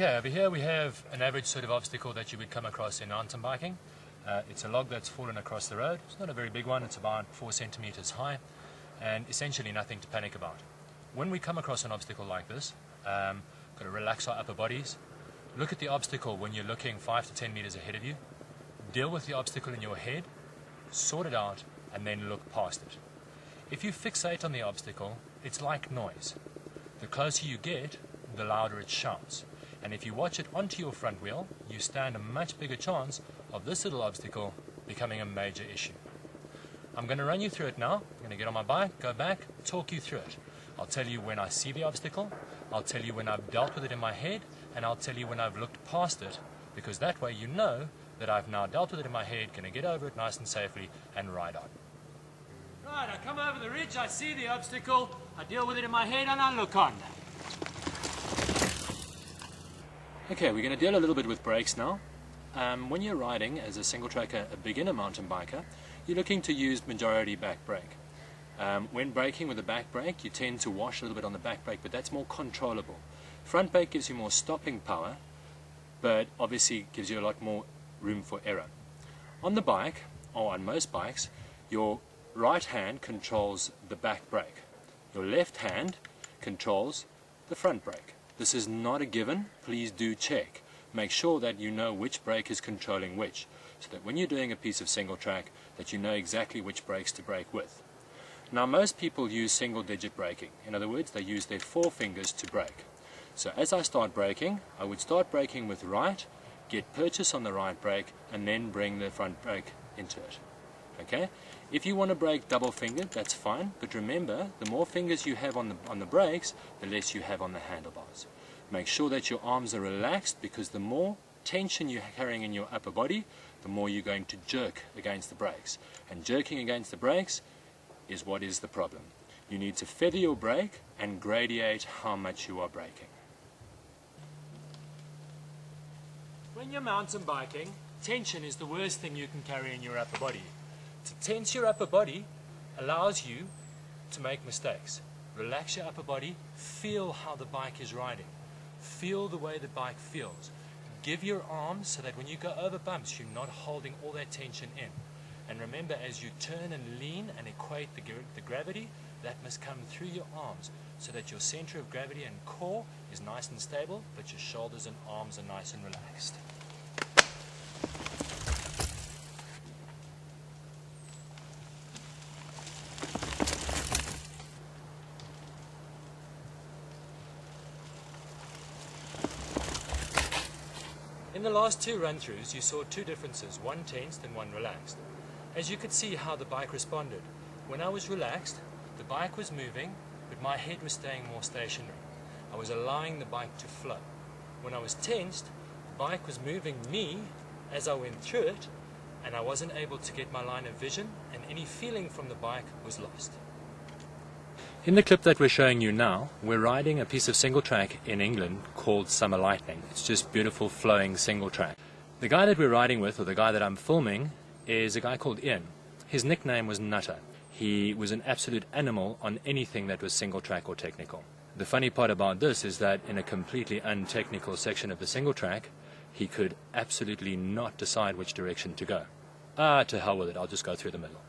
Okay, over here we have an average sort of obstacle that you would come across in mountain biking. It's a log that's fallen across the road. It's not a very big one, it's about 4 centimeters high, and essentially nothing to panic about. When we come across an obstacle like this, got to relax our upper bodies. Look at the obstacle when you're looking 5 to 10 meters ahead of you. Deal with the obstacle in your head, sort it out, and then look past it. If you fixate on the obstacle, it's like noise. The closer you get, the louder it shouts. And if you watch it onto your front wheel, you stand a much bigger chance of this little obstacle becoming a major issue. I'm going to run you through it now. I'm going to get on my bike, go back, talk you through it. I'll tell you when I see the obstacle, I'll tell you when I've dealt with it in my head, and I'll tell you when I've looked past it, because that way you know that I've now dealt with it in my head, going to get over it nice and safely, and ride on. Right, I come over the ridge, I see the obstacle, I deal with it in my head, and I look on. Okay, we're going to deal a little bit with brakes now. When you're riding as a single tracker, a beginner mountain biker, you're looking to use majority back brake. When braking with a back brake, you tend to wash a little bit on the back brake, but that's more controllable. Front brake gives you more stopping power, but obviously gives you a lot more room for error. On the bike, or on most bikes, your right hand controls the back brake. Your left hand controls the front brake. This is not a given. Please do check. Make sure that you know which brake is controlling which, so that when you're doing a piece of single track, that you know exactly which brakes to brake with. Now, most people use single digit braking. In other words, they use their 4 fingers to brake. So as I start braking, I would start braking with right, get purchase on the right brake, and then bring the front brake into it. Okay? If you want to brake double fingered, that's fine, but remember, the more fingers you have on the brakes, the less you have on the handlebars. Make sure that your arms are relaxed, because the more tension you're carrying in your upper body, the more you're going to jerk against the brakes. And jerking against the brakes is what is the problem. You need to feather your brake and gradiate how much you are braking. When you're mountain biking, tension is the worst thing you can carry in your upper body. To tense your upper body allows you to make mistakes. Relax your upper body, feel how the bike is riding. Feel the way the bike feels. Give your arms so that when you go over bumps, you're not holding all that tension in. And remember, as you turn and lean and equate the gravity, that must come through your arms so that your center of gravity and core is nice and stable, but your shoulders and arms are nice and relaxed. In the last 2 run-throughs, you saw 2 differences, one tensed and one relaxed. As you could see how the bike responded. When I was relaxed, the bike was moving, but my head was staying more stationary. I was allowing the bike to flow. When I was tensed, the bike was moving me as I went through it, and I wasn't able to get my line of vision, and any feeling from the bike was lost. In the clip that we're showing you now, we're riding a piece of single track in England called Summer Lightning. It's just beautiful flowing single track. The guy that we're riding with, or the guy that I'm filming, is a guy called Ian. His nickname was Nutter. He was an absolute animal on anything that was single track or technical. The funny part about this is that in a completely untechnical section of the single track, he could absolutely not decide which direction to go. To hell with it, I'll just go through the middle.